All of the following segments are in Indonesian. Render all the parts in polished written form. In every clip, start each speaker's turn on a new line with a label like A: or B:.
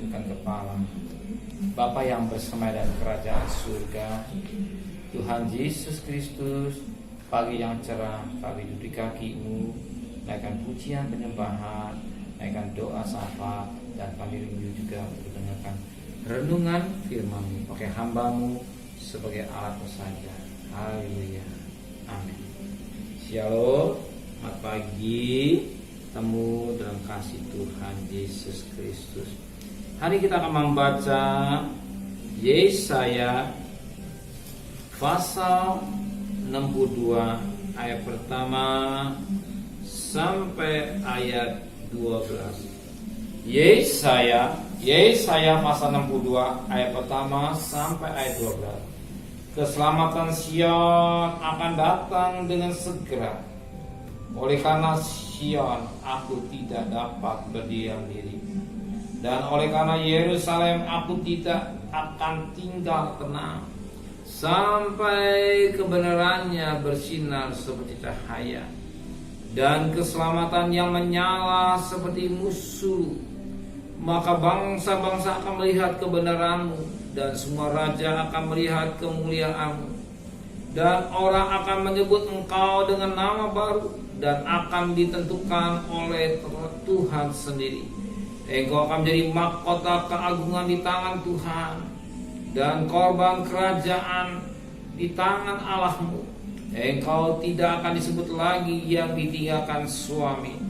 A: tundukkan kepala. Bapa yang bersama dalam kerajaan surga, Tuhan Yesus Kristus, pagi yang cerah, kami duduk di kaki-Mu, naikkan pujian penyembahan, naikkan doa syafaat, dan kami rindu juga untuk mendengarkan renungan firman-Mu. Pakai hamba-Mu sebagai alat saja. Haleluya. Amin. Shalom. Selamat pagi. Temu dalam kasih Tuhan Yesus Kristus. Hari kita akan membaca Yesaya pasal 62 ayat pertama sampai ayat 12. Yesaya pasal 62 ayat pertama sampai ayat 12. Keselamatan Sion akan datang dengan segera. Oleh karena Sion aku tidak dapat berdiam diri, dan oleh karena Yerusalem aku tidak akan tinggal tenang, sampai kebenarannya bersinar seperti cahaya, dan keselamatan yang menyala seperti musuh. Maka bangsa-bangsa akan melihat kebenaranmu, dan semua raja akan melihat kemuliaanmu. Dan orang akan menyebut engkau dengan nama baru, dan akan ditentukan oleh Tuhan sendiri. Engkau akan menjadi mahkota keagungan di tangan Tuhan, dan korban kerajaan di tangan Allahmu. Engkau tidak akan disebut lagi yang ditinggalkan suami,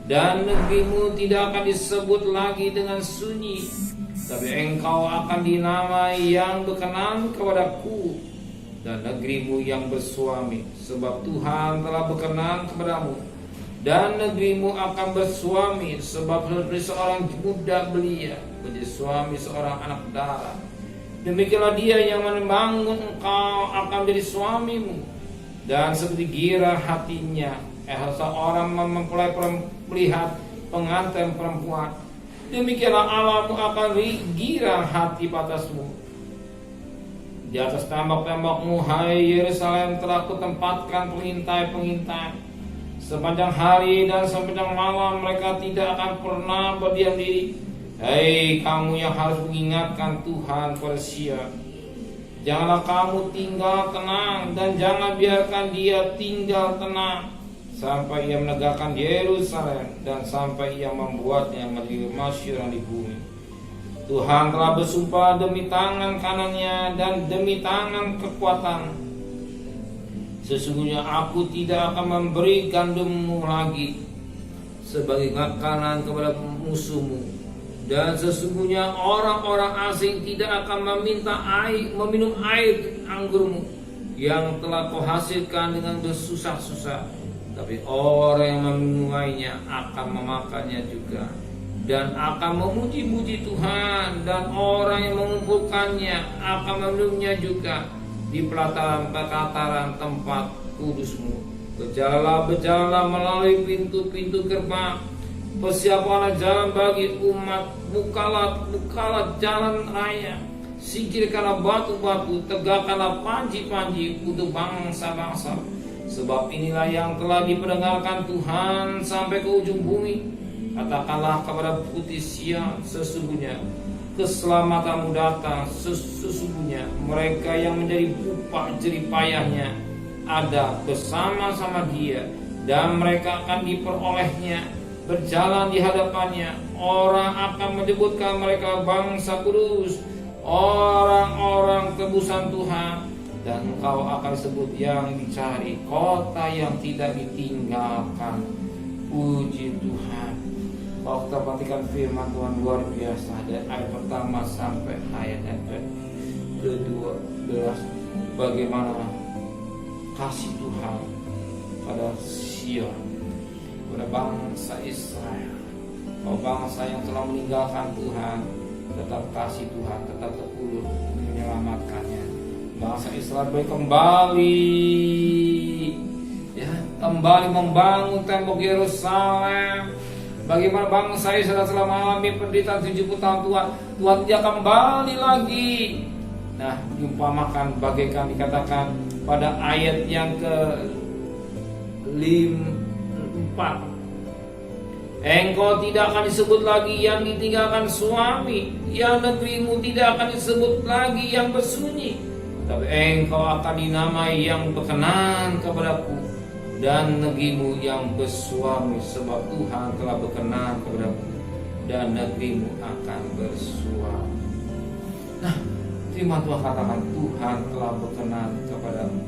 A: dan negerimu tidak akan disebut lagi dengan sunyi, tapi engkau akan dinamai yang berkenan kepadaku, dan negerimu yang bersuami, sebab Tuhan telah berkenan kepadamu. Dan negerimu akan bersuami, sebab seperti seorang muda belia menjadi suami seorang anak darah. Demikianlah dia yang membangun engkau akan menjadi suamimu, dan seperti gira hatinya seorang mempelai melihat pengantin perempuan, demikianlah Allahmu akan gira hati atasmu. Di atas tembok-tembokmu, hai Yerusalem, telah kutempatkan pengintai-pengintai. Sepanjang hari dan sepanjang malam mereka tidak akan pernah berdiam diri. Hei kamu yang harus mengingatkan Tuhan pada Sion, janganlah kamu tinggal tenang, dan jangan biarkan dia tinggal tenang, sampai ia menegakkan Yerusalem, dan sampai ia membuatnya menjadi masyhur di bumi. Tuhan telah bersumpah demi tangan kanannya dan demi tangan kekuatan. Sesungguhnya aku tidak akan memberi gandummu lagi sebagai makanan kepada musuhmu, dan sesungguhnya orang-orang asing tidak akan meminum air anggurmu yang telah kau hasilkan dengan bersusah-susah, tapi orang yang meminumnya akan memakannya juga, dan akan memuji-muji Tuhan, dan orang yang mengumpulkannya akan meminumnya juga di pelataran tempat kudusmu. Berjalanlah melalui pintu-pintu gerbang, persiapkanlah jalan bagi umat, bukalah jalan raya, singkirkanlah batu-batu, tegakkanlah panji-panji untuk bangsa-bangsa. Sebab inilah yang telah diperdengarkan Tuhan sampai ke ujung bumi. Katakanlah kepada putih Sion, sesungguhnya keselamatanmu datang. Sesungguhnya mereka yang menjadi upah jeripayahnya ada bersama-sama dia, dan mereka akan diperolehnya berjalan di hadapannya. Orang akan menyebutkan mereka bangsa kudus, orang-orang tebusan Tuhan, dan engkau akan disebut yang dicari, kota yang tidak ditinggalkan. Puji Tuhan. Kalau kita perhatikan firman Tuhan luar biasa dari ayat pertama sampai ayat ke-12, bagaimana kasih Tuhan pada Sion, pada bangsa Israel. Kalau bangsa yang telah meninggalkan Tuhan, tetap kasih Tuhan, tetap terulur menyelamatkannya. Bangsa Israel boleh kembali membangun tembok Yerusalem. Bagaimana bangsa Israel telah mengalami penderitaan 70 tahun Tuhan dia kembali lagi. Nah, diumpamakan bagaikan dikatakan pada ayat yang ke-4. Engkau tidak akan disebut lagi yang ditinggalkan suami, yang negerimu tidak akan disebut lagi yang bersunyi, tapi engkau akan dinamai yang berkenan kepadaku, dan negerimu yang bersuami, sebab Tuhan telah berkenan kepadaku, dan negerimu akan bersuami. Nah, firman Tuhan katakan, Tuhan telah berkenan kepadamu.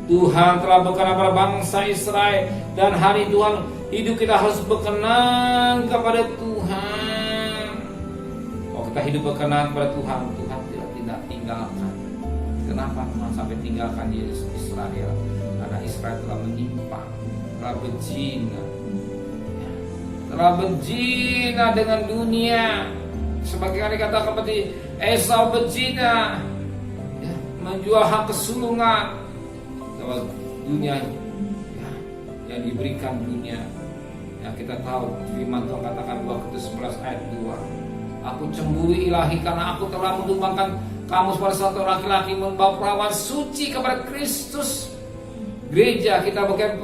A: Tuhan telah berkenan pada bangsa Israel, dan hari Tuhan hidup kita harus berkenan kepada Tuhan. Kalau kita hidup berkenan kepada Tuhan, Tuhan tidak tinggalkan. Kenapa Tuhan sampai tinggalkan Israel? Karena Israel telah menyimpang, telah berzina dengan dunia. Sebagaimana dikatakan seperti Esau berzina, menjual hak kesulungan dunia yang diberikan dunia. Ya, kita tahu firman Tuhan katakan 2 Korintus 11 ayat 2. Aku cemburu ilahi karena aku telah menumpangkan kamu sebagai satu laki-laki membawa perawan suci kepada Kristus. Gereja kita bagian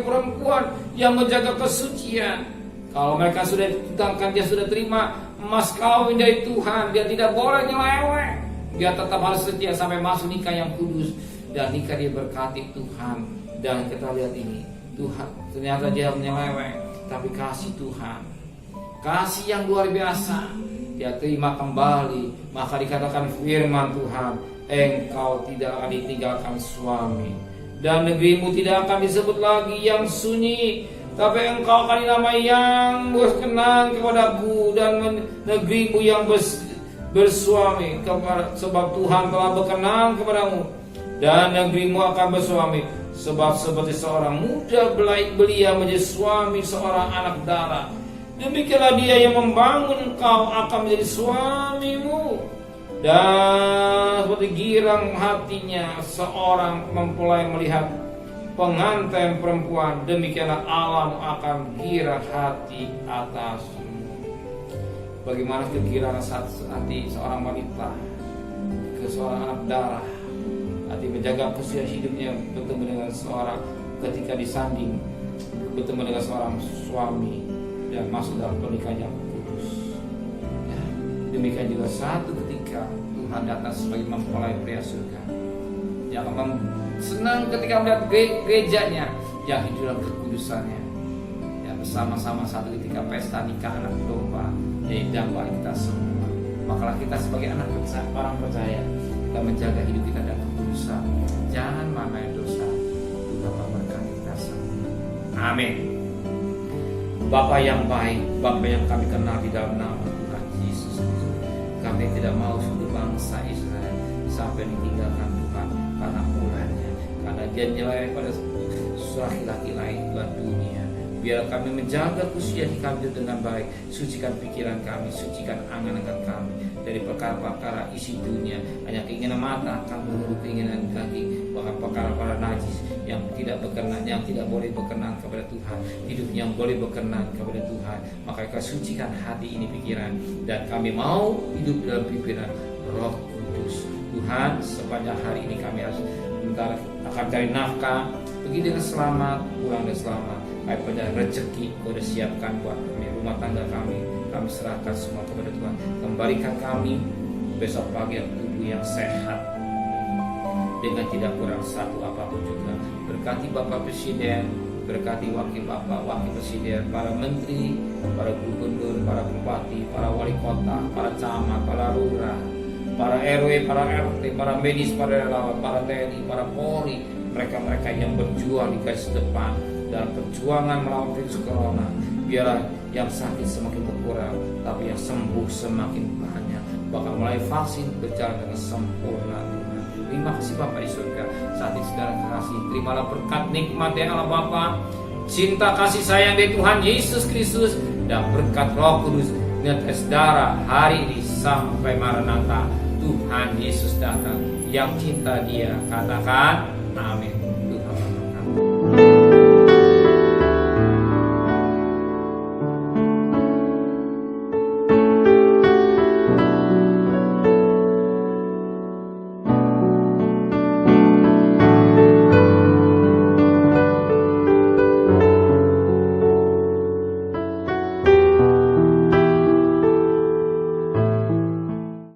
A: perempuan yang menjaga kesucian. Kalau mereka sudah ditentangkan, dia sudah terima emas kawin dari Tuhan, dia tidak boleh nyeleweng. Dia tetap harus setia sampai masuk nikah yang kudus, dan nikah dia berkati Tuhan. Dan kita lihat ini, Tuhan ternyata dia menyeleweng, tapi kasih Tuhan, kasih yang luar biasa, dia terima kembali. Maka dikatakan firman Tuhan, engkau tidak akan ditinggalkan suami, dan negerimu tidak akan disebut lagi yang sunyi, tapi engkau akan dinamai yang berkenan kepadaku, dan negerimu yang bersuami, sebab Tuhan telah berkenan kepadamu, dan negerimu akan bersuami. Sebab seperti seorang muda belia menjadi suami seorang anak darah, demikianlah dia yang membangun engkau akan menjadi suamimu. Dan seperti girang hatinya seorang mempelai melihat pengantin perempuan, demikianlah alam akan girang hati atasmu. Bagaimana kegirangan hati seorang wanita ke seorang anak darah, hati menjaga kesucian hidupnya, bertemu dengan seorang ketika disanding, bertemu dengan seorang suami dan masuk dalam pernikahan yang kudus. Ya, demikian juga satu ketika Tuhan datang sebagai mempelai pria surga, yang akan senang ketika melihat gerejanya yang hidup dalam kekudusannya, yang bersama-sama satu ketika pesta nikah anak domba dari dambaan kita semua. Maka kita sebagai anak orang percaya, kita menjaga hidup kita dalam kekudusan, jangan main dosa. Tuhan memberkati kita semua. Amin. Bapa yang baik, Bapa yang kami kenal di dalam nama Tuhan Yesus Kristus, kami tidak mau suku bangsa Israel sampai ditinggalkan Tuhan karena ulahnya, karena dia nyeleweng pada laki-laki lain Tuhan dunia. Biar kami menjaga kesucian kami dengan baik, sucikan pikiran kami, sucikan angan-angan kami dari perkara-perkara isi dunia, hanya keinginan mata, akan menurut keinginan kaki, bahkan perkara-perkara najis yang tidak berkenan, yang tidak boleh berkenan kepada Tuhan, hidup yang boleh berkenan kepada Tuhan. Maka kau sucikan hati ini, pikiran, dan kami mau hidup dalam pikiran Roh Kudus. Tuhan, sepanjang hari ini kami harus akan cari nafkah, pergi dengan selamat, pulang dengan selamat. Kami pada rezeki kau sudah siapkan buat kami, rumah tangga kami serahkan semua kepada Tuhan. Kembalikan kami besok pagi tubuh yang sehat dengan tidak kurang satu apapun juga. Berkati Bapak Presiden, berkati Wakil Bapak, Wakil Presiden, para Menteri, para Gubernur, para Bupati, para Wali Kota, para Camat, para Lurah, para RW, para RT, para medis, para relawan, para TNI, para Polri, mereka-mereka yang berjuang di garis depan dalam perjuangan melawan virus corona. Biarlah yang sakit semakin berkurang, tapi yang sembuh semakin banyak. Bahkan mulai vaksin berjalan dengan sempurna. Tuhan, terima kasih Bapak di surga. Saat ini saudara kasih, terimalah berkat nikmat dari Allah Bapa, cinta kasih sayang dari Tuhan Yesus Kristus, dan berkat Roh Kudus dengan saudara hari ini sampai Maranatha. Tuhan Yesus datang. Yang cinta Dia katakan amin.